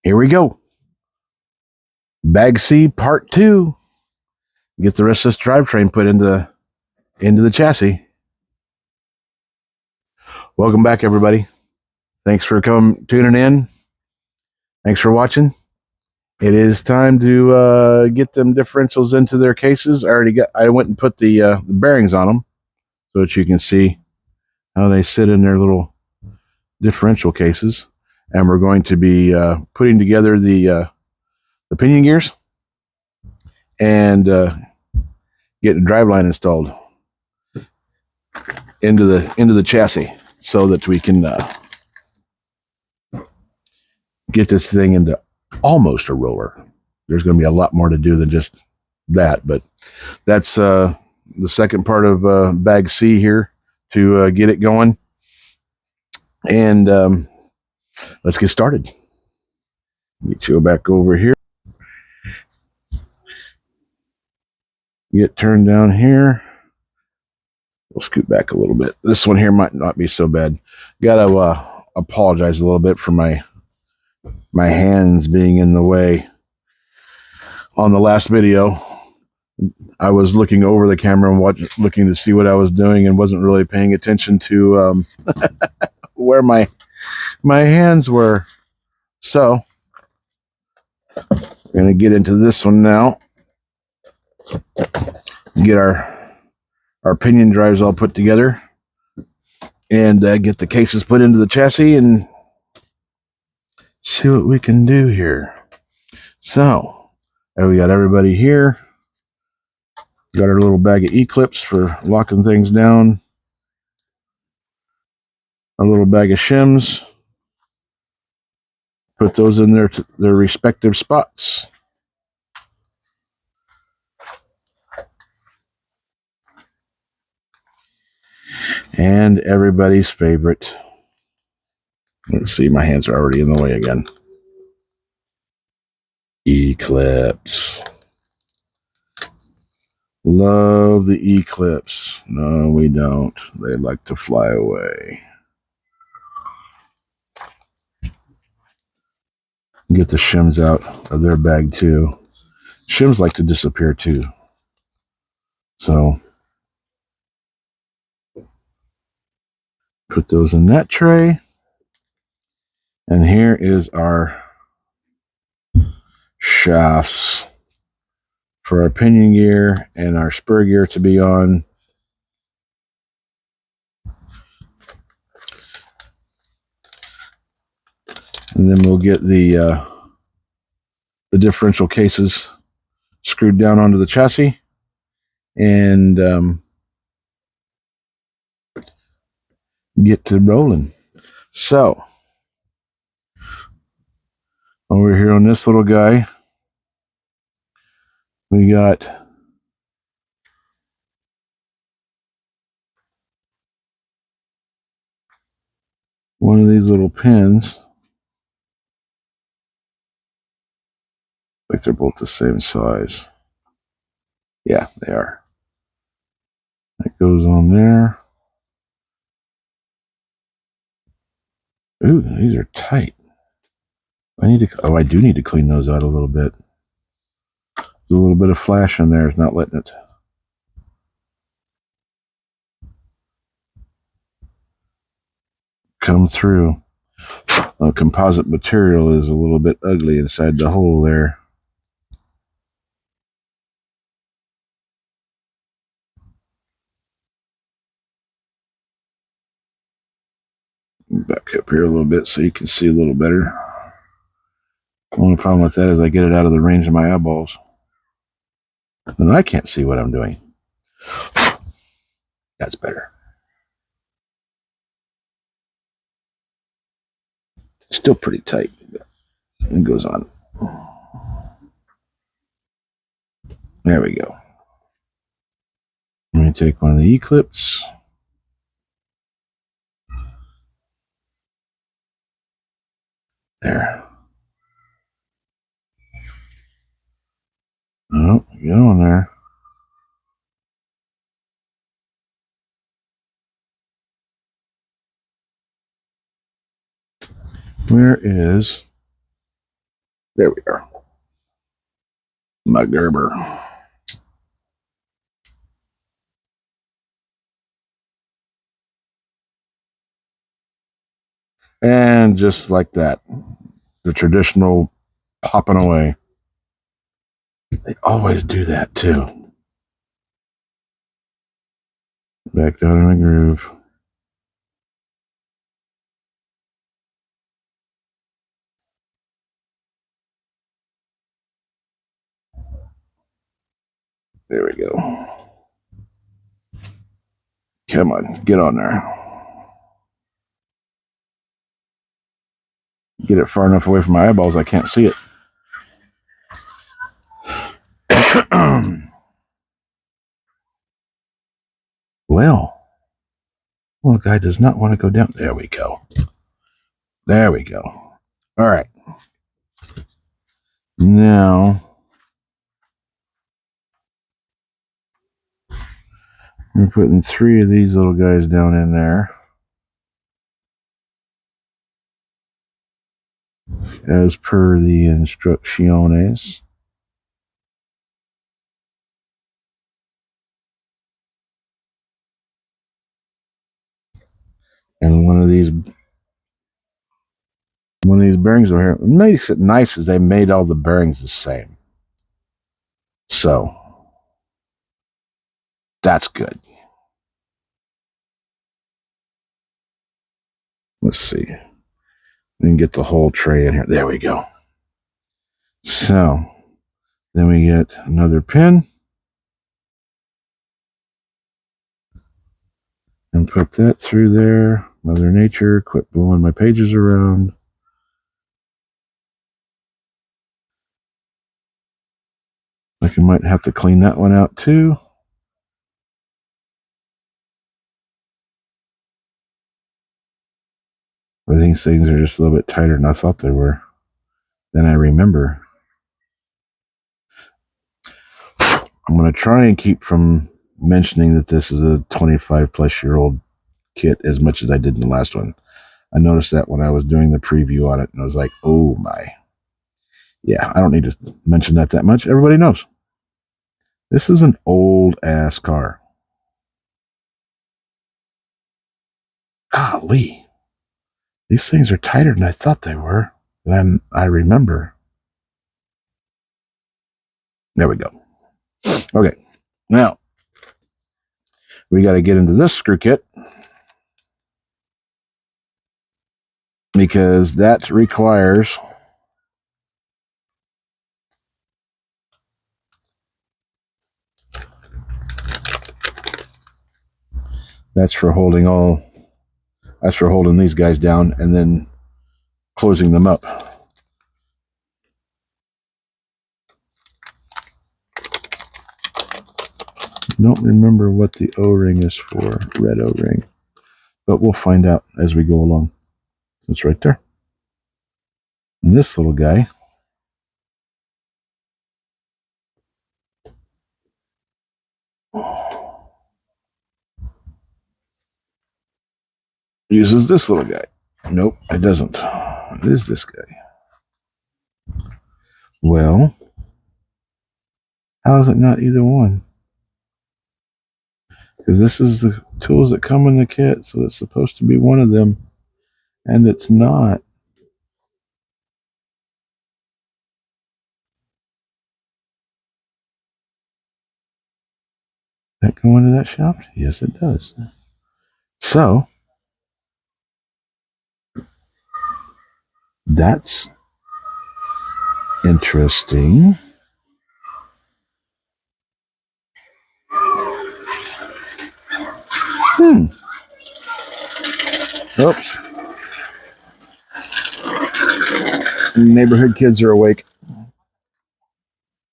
Here we go. Bag C part 2. Get the rest of this drivetrain put into the chassis. Welcome back, everybody. Thanks for tuning in. Thanks for watching. It is time to get them differentials into their cases. I went and put the bearings on them so that you can see how they sit in their little differential cases. And we're going to be putting together the pinion gears and getting a driveline installed into the chassis so that we can get this thing into almost a roller. There's going to be a lot more to do than just that, but that's the second part of bag C here to get it going. And let's get started. Get you back over here. Get turned down here. We'll scoot back a little bit. This one here might not be so bad. Gotta apologize a little bit for my hands being in the way. On the last video, I was looking over the camera and looking to see what I was doing and wasn't really paying attention to where my hands were. So we're gonna get into this one now. Get our pinion drives all put together and get the cases put into the chassis and see what we can do here. So we got everybody here. Got our little bag of E-clips for locking things down. Our little bag of shims. Put those in their respective spots. And everybody's favorite. Let's see, my hands are already in the way again. E-clips. Love the E-clips. No, we don't. They like to fly away. Get the shims out of their bag too. Shims like to disappear too. So put those in that tray. And here is our shafts for our pinion gear and our spur gear to be on. And then we'll get the differential cases screwed down onto the chassis and get to rolling. So over here on this little guy, we got one of these little pins. Like they're both the same size. Yeah, they are. That goes on there. Ooh, these are tight. I do need to clean those out a little bit. There's a little bit of flash in there. It's not letting it. Come through. Composite material is a little bit ugly inside the hole there. Back up here a little bit so you can see a little better. The only problem with that is I get it out of the range of my eyeballs. And I can't see what I'm doing. That's better. It's still pretty tight. It goes on. There we go. Let me take one of the E-clips. There. Oh, get on there. Where is There we are. My Gerber. And just like that, the traditional popping away. They always do that too. Back down in the groove. There we go. Come on, get on there. Get it far enough away from my eyeballs I can't see it. Well, the guy does not want to go down. There we go. There we go. All right. Now, we're putting 3 of these little guys down in there. As per the instrucciones. And one of these bearings over here, what makes it nice is they made all the bearings the same. So that's good. Let's see. We can get the whole tray in here. There we go. So then we get another pin and put that through there. Mother Nature, quit blowing my pages around. Like I might have to clean that one out too. Or these things are just a little bit tighter than I thought they were. Then I remember. I'm going to try and keep from mentioning that this is a 25-plus-year-old kit as much as I did in the last one. I noticed that when I was doing the preview on it, and I was like, oh my. Yeah, I don't need to mention that much. Everybody knows. This is an old-ass car. Golly. These things are tighter than I thought they were. And I remember. There we go. Okay. Now, we got to get into this screw kit. Because that requires that's for holding these guys down and then closing them up. Don't remember what the O-ring is for, red O-ring, but we'll find out as we go along. It's right there. And this little guy uses this little guy. Nope, it doesn't. It is this guy. Well, how is it not either one? Because this is the tools that come in the kit, so it's supposed to be one of them, and it's not. That go into that shaft? Yes, it does. So, that's interesting. Oops. Neighborhood kids are awake.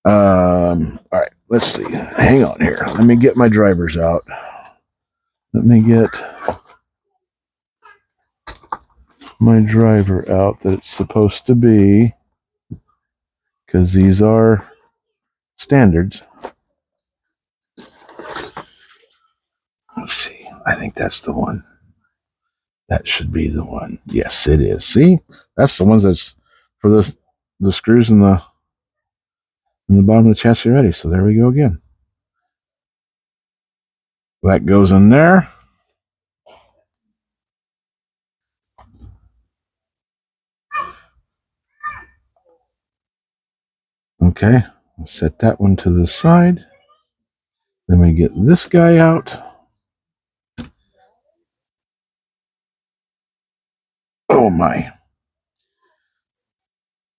All right, let's see. Hang on here. Let me get my drivers out. Let me get my driver out that it's supposed to be, because these are standards. Let's see. I think that's the one. That should be the one. Yes, it is. See? That's the ones that's for the the screws in the bottom of the chassis ready. So there we go again. That goes in there. Okay, I'll set that one to the side. Then we get this guy out. Oh my.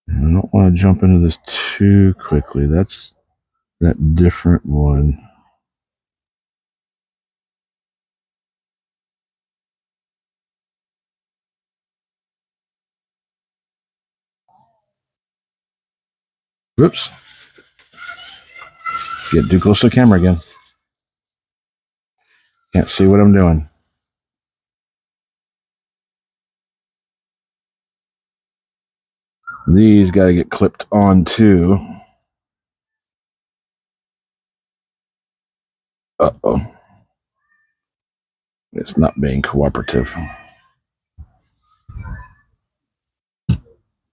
I don't want to jump into this too quickly. That's that different one. Whoops. Get too close to the camera again. Can't see what I'm doing. These got to get clipped on too. Uh-oh. It's not being cooperative.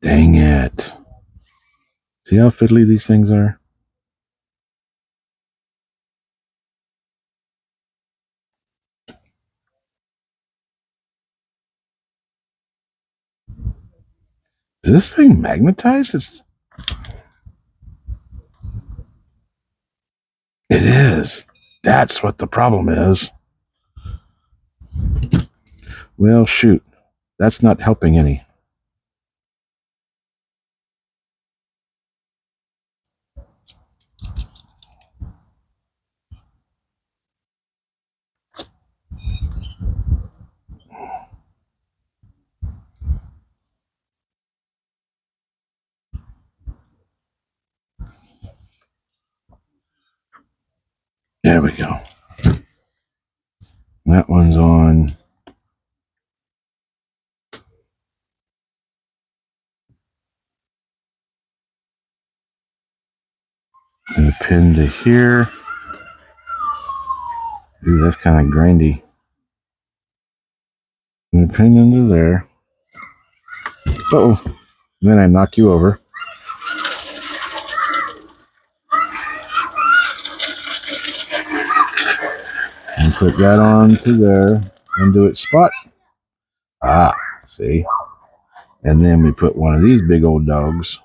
Dang it. See how fiddly these things are? Is this thing magnetized? It is. That's what the problem is. Well, shoot. That's not helping any. There we go. That one's on. And a pin to here. Ooh, that's kind of grindy. And a pin into there. Uh-oh. Then I knock you over. And put that onto there. Into its spot. Ah, see? And then we put one of these big old dogs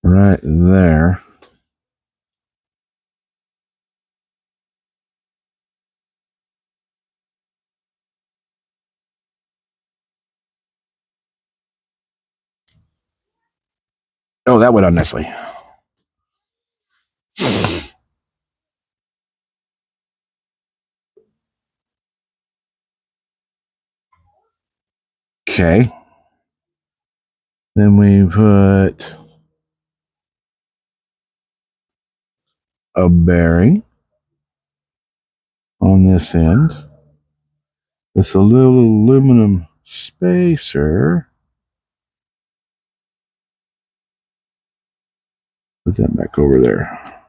right there. Oh, that went on nicely. Okay. Then we put a bearing on this end. This a little aluminum spacer. Put that back over there.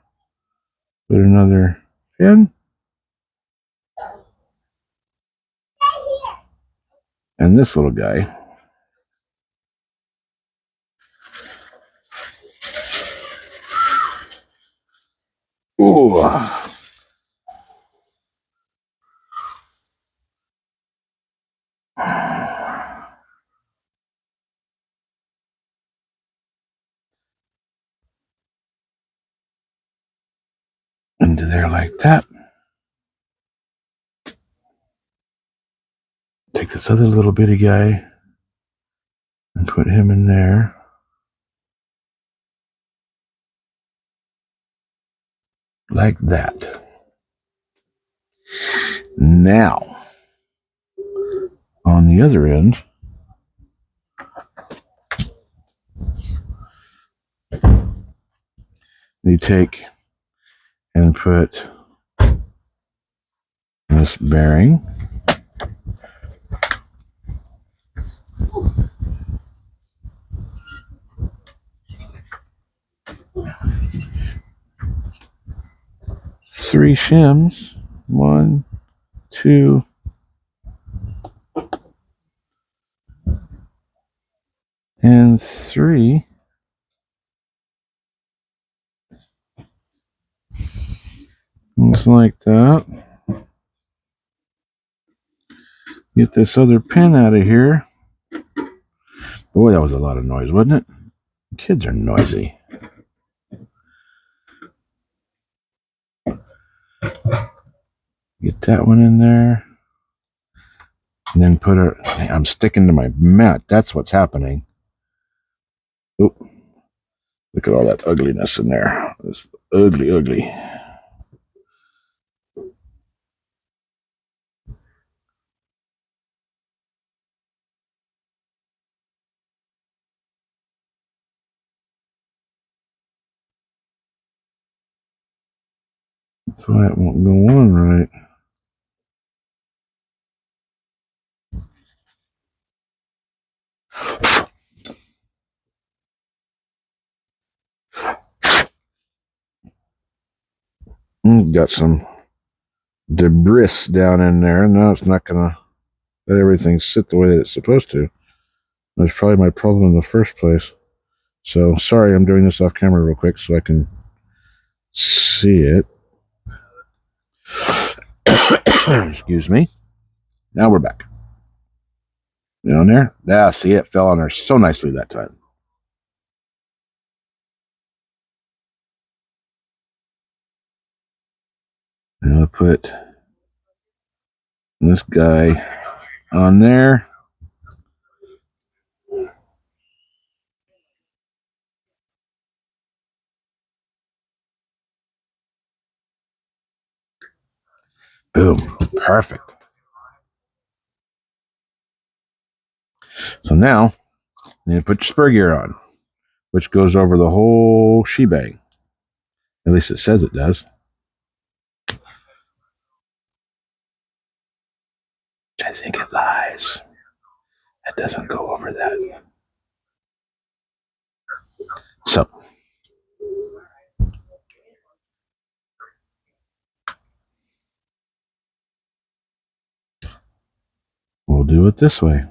Put another pin. And this little guy. Ooh. Into there like that. Take this other little bitty guy and put him in there. Like that. Now, on the other end, you take and put this bearing. Three shims. 1, 2, and 3. Just like that. Get this other pin out of here. Boy, that was a lot of noise, wasn't it? Kids are noisy. Get that one in there. And then put her. I'm sticking to my mat. That's what's happening. Oop. Look at all that ugliness in there. It's ugly, ugly. That's why it won't go on right. Got some debris down in there. Now it's not going to let everything sit the way that it's supposed to. That's probably my problem in the first place. So, sorry, I'm doing this off camera real quick so I can see it. Excuse me. Now we're back. Down there? Yeah, see, it fell on there so nicely that time. And I'll put this guy on there. Boom. Perfect. So now, you put your spur gear on, which goes over the whole shebang. At least it says it does. I think it lies. It doesn't go over that. So, we'll do it this way.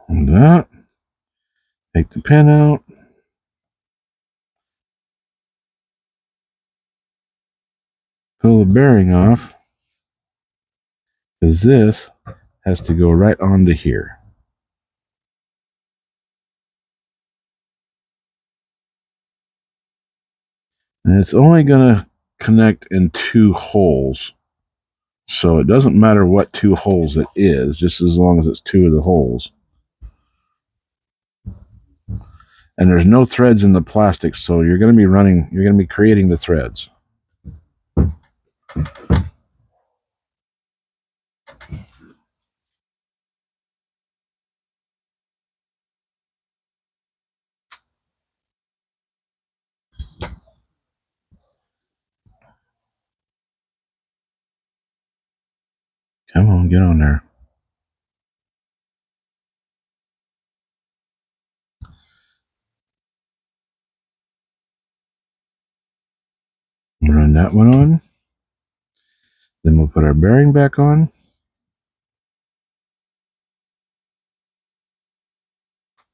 And that. Take the pin out. Pull the bearing off. Because this has to go right onto here. And it's only going to connect in 2 holes. So it doesn't matter what 2 holes it is, just as long as it's 2 of the holes. And there's no threads in the plastic, so you're going to be creating the threads. Come on, get on there. Run that one on. Then we'll put our bearing back on.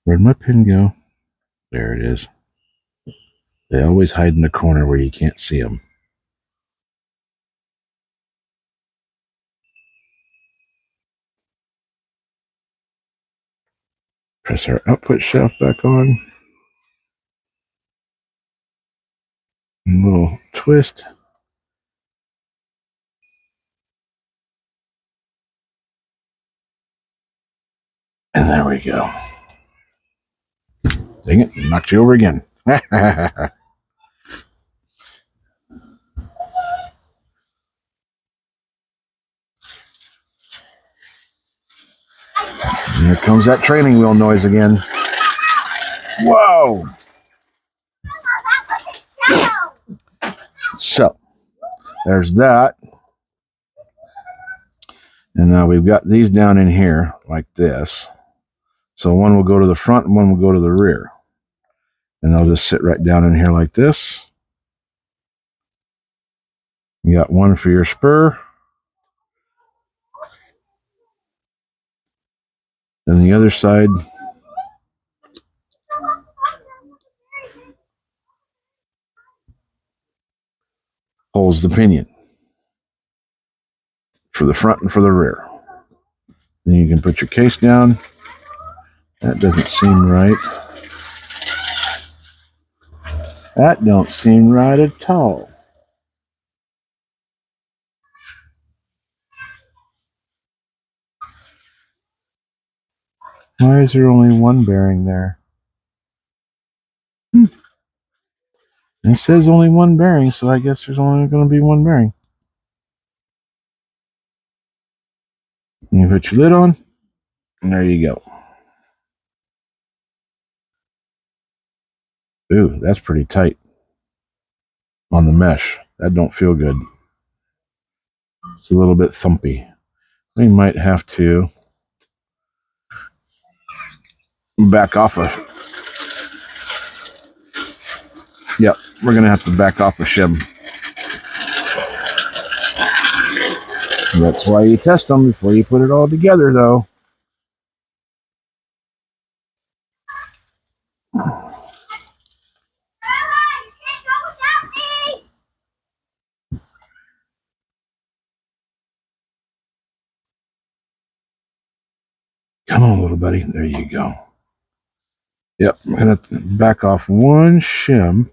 Where'd my pin go? There it is. They always hide in the corner where you can't see them. Press our output shaft back on. A little twist. And there we go. Dang it, knocked you over again. And here comes that training wheel noise again. Whoa! So, there's that. And now we've got these down in here like this. So one will go to the front and one will go to the rear. And they'll just sit right down in here like this. You got one for your spur. And the other side holds the pinion for the front and for the rear. Then you can put your case down. That doesn't seem right. That don't seem right at all. Why is there only one bearing there? It says only one bearing, so I guess there's only going to be one bearing. You put your lid on, and there you go. Ooh, that's pretty tight on the mesh. That don't feel good. It's a little bit thumpy. We might have to back off a... Yep, we're going to have to back off a shim. That's why you test them before you put it all together, though. Come on, little buddy. There you go. Yep, I'm going to back off one shim.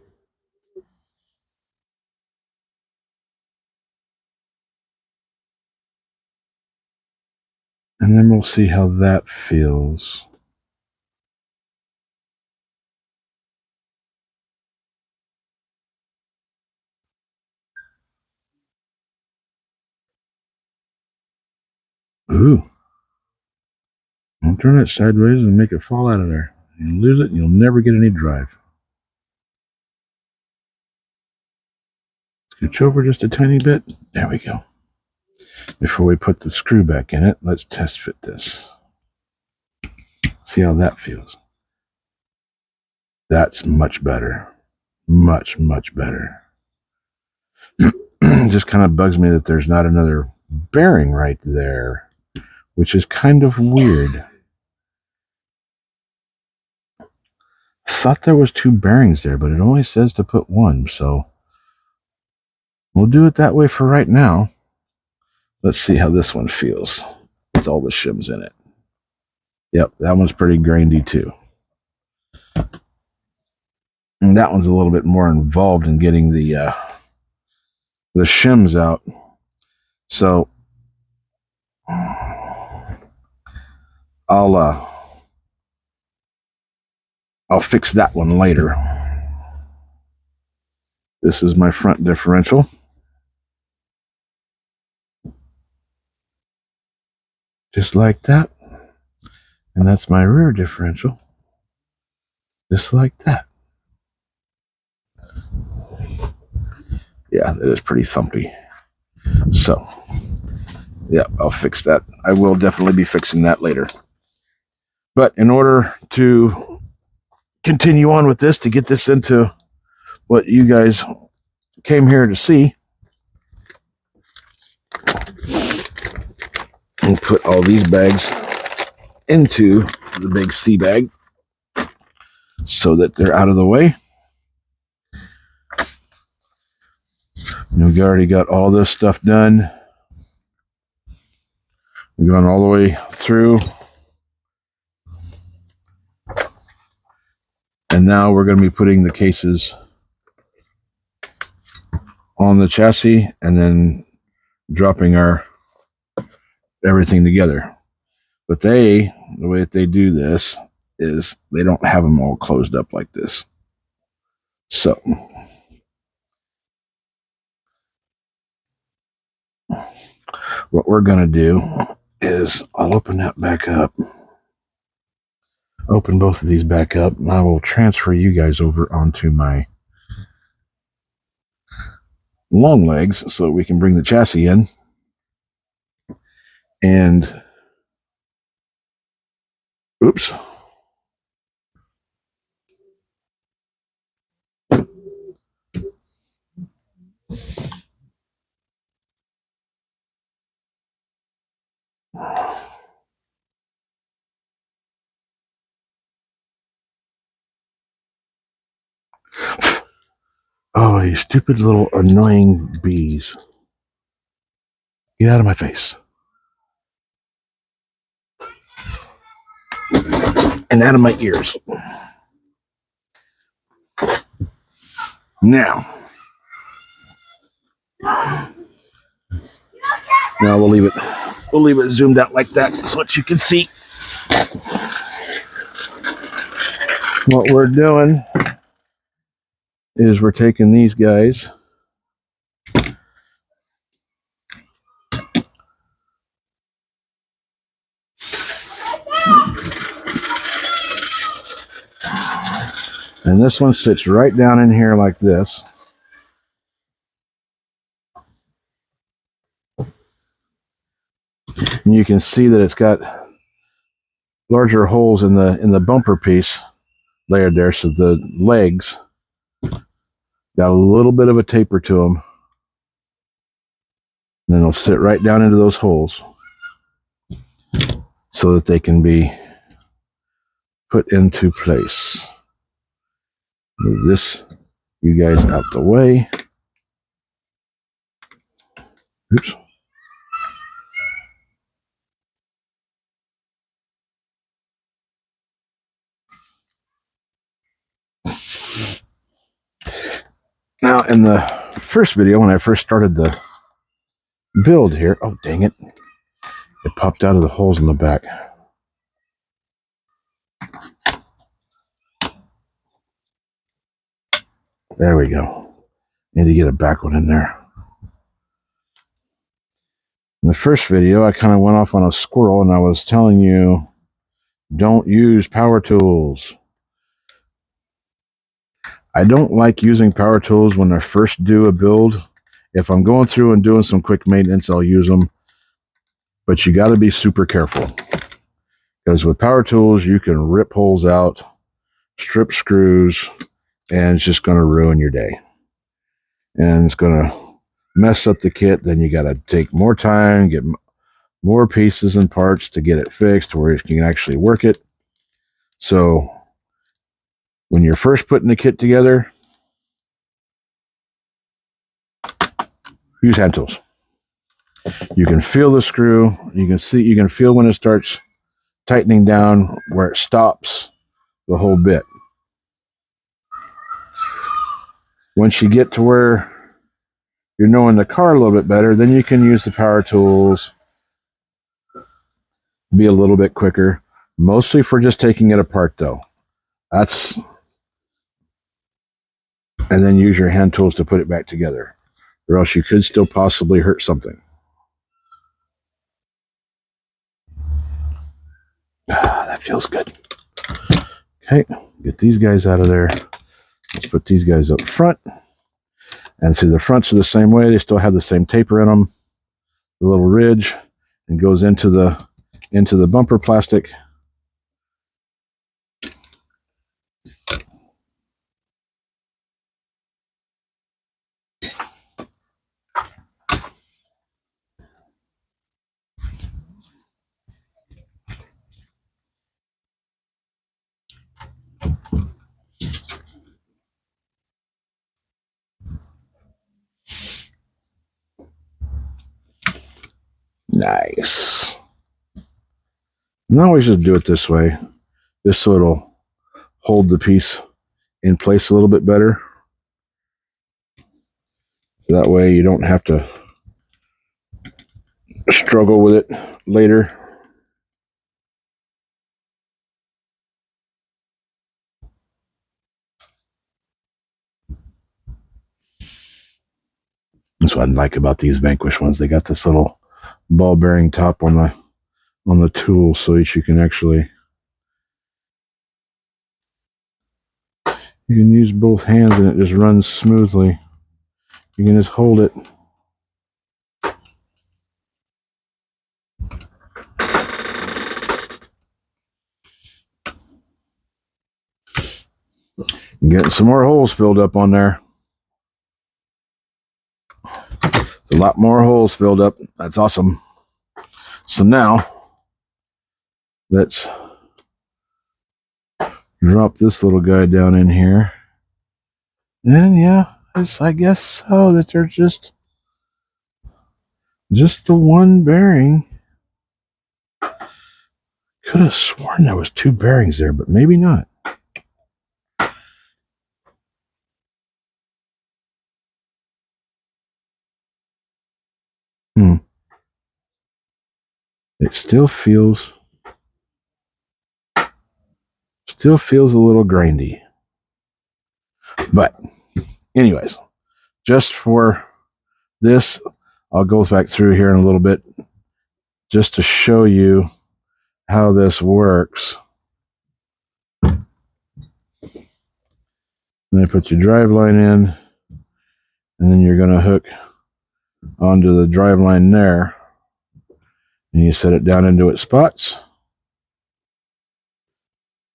And then we'll see how that feels. Ooh. Don't turn it sideways and make it fall out of there. You lose it and you'll never get any drive. Scooch over just a tiny bit. There we go. Before we put the screw back in it, let's test fit this. See how that feels. That's much better. Much, much better. Just kind of bugs me that there's not another bearing right there, which is kind of weird. Thought there was two bearings there, but it only says to put one, so we'll do it that way for right now. Let's see how this one feels with all the shims in it. Yep, that one's pretty grindy too. And that one's a little bit more involved in getting the shims out. So I'll fix that one later. This is my front differential. Just like that. And that's my rear differential. Just like that. Yeah, it is pretty thumpy. So, yeah, I'll fix that. I will definitely be fixing that later. But in order to continue on with this, to get this into what you guys came here to see, and put all these bags into the big C bag so that they're out of the way. We've already got all this stuff done. We've gone all the way through. And now we're going to be putting the cases on the chassis and then dropping our everything together. But the way that they do this is they don't have them all closed up like this. So what we're going to do is I'll open that back up. Open both of these back up, and I will transfer you guys over onto my long legs so that we can bring the chassis in. And oops. Oh, you stupid little annoying bees. Get out of my face. And out of my ears. Now we'll leave it zoomed out like that so that you can see what we're doing is we're taking these guys and this one sits right down in here like this. And you can see that it's got larger holes in the bumper piece layered there, so the legs got a little bit of a taper to them. And then they'll sit right down into those holes so that they can be put into place. Move this, you guys, out the way. Oops. Now, in the first video, when I first started the build here, oh, dang it. It popped out of the holes in the back. There we go. Need to get a back one in there. In the first video, I kind of went off on a squirrel and I was telling you, don't use power tools. I don't like using power tools when I first do a build. If I'm going through and doing some quick maintenance, I'll use them. But you got to be super careful. Because with power tools, you can rip holes out, strip screws, and it's just going to ruin your day. And it's going to mess up the kit. Then you got to take more time, get more pieces and parts to get it fixed where you can actually work it. So when you're first putting the kit together, use hand tools. You can feel the screw. You can feel when it starts tightening down where it stops the whole bit. Once you get to where you're knowing the car a little bit better, then you can use the power tools, be a little bit quicker, mostly for just taking it apart though. And then use your hand tools to put it back together, or else you could still possibly hurt something. That feels good. Okay, get these guys out of there. Let's put these guys up front. And see, the fronts are the same way. They still have the same taper in them. The little ridge and goes into the bumper plastic. Nice. And I always just do it this way, just so it'll hold the piece in place a little bit better. So that way you don't have to struggle with it later. That's what I like about these Vanquish ones. They got this little ball bearing top on the tool so that you can actually use both hands and it just runs smoothly. You can just hold it. Getting some more holes filled up on there. It's a lot more holes filled up. That's awesome. So now let's drop this little guy down in here. And yeah, I guess so, that they're just the one bearing. Could have sworn there was two bearings there, but maybe not. It still feels a little grindy. But anyways, just for this, I'll go back through here in a little bit just to show you how this works. Then you put your drive line in, and then you're going to hook onto the drive line there, and you set it down into its spots.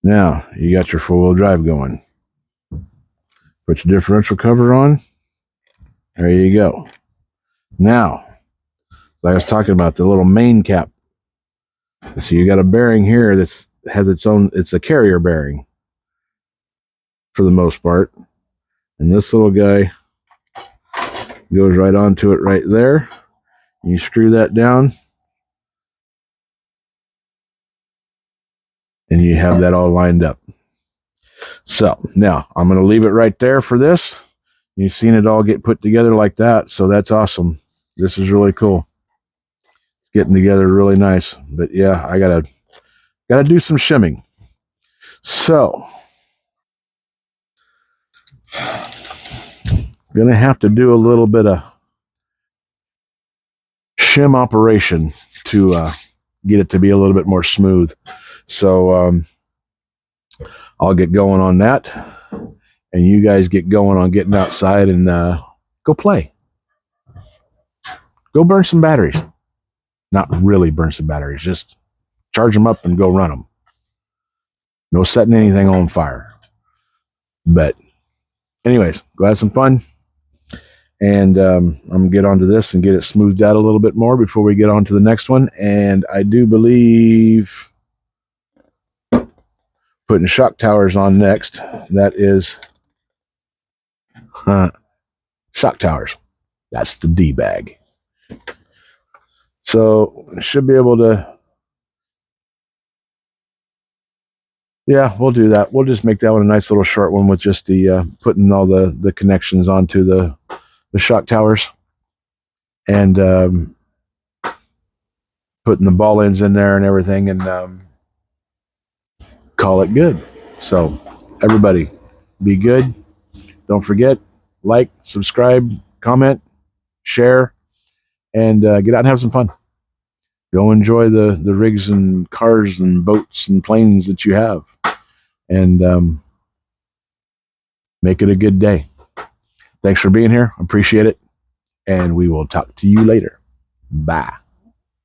Now you got your four-wheel drive going. Put your differential cover on. There you go. Now, like I was talking about, the little main cap. So you got a bearing here that has its own, it's a carrier bearing for the most part. And this little guy goes right onto it right there. You screw that down, and you have that all lined up. So now I'm going to leave it right there for this. You've seen it all get put together like that, so that's awesome. This is really cool. It's getting together really nice. But yeah, I gotta do some shimming. So gonna have to do a little bit of shim operation to get it to be a little bit more smooth. So I'll get going on that, and you guys get going on getting outside and go play. Go burn some batteries. Not really burn some batteries, just charge them up and go run them. No setting anything on fire. But anyways, go have some fun. And I'm going to get onto this and get it smoothed out a little bit more before we get on to the next one. And I do believe putting shock towers on next. That is shock towers. That's the D-bag. So I should be able to, yeah, we'll do that. We'll just make that one a nice little short one with just the putting all the connections onto the shock towers, and putting the ball ends in there and everything, and call it good. So everybody, be good. Don't forget, like, subscribe, comment, share, and get out and have some fun. Go enjoy the rigs and cars and boats and planes that you have, and make it a good day. Thanks for being here. Appreciate it. And we will talk to you later. Bye.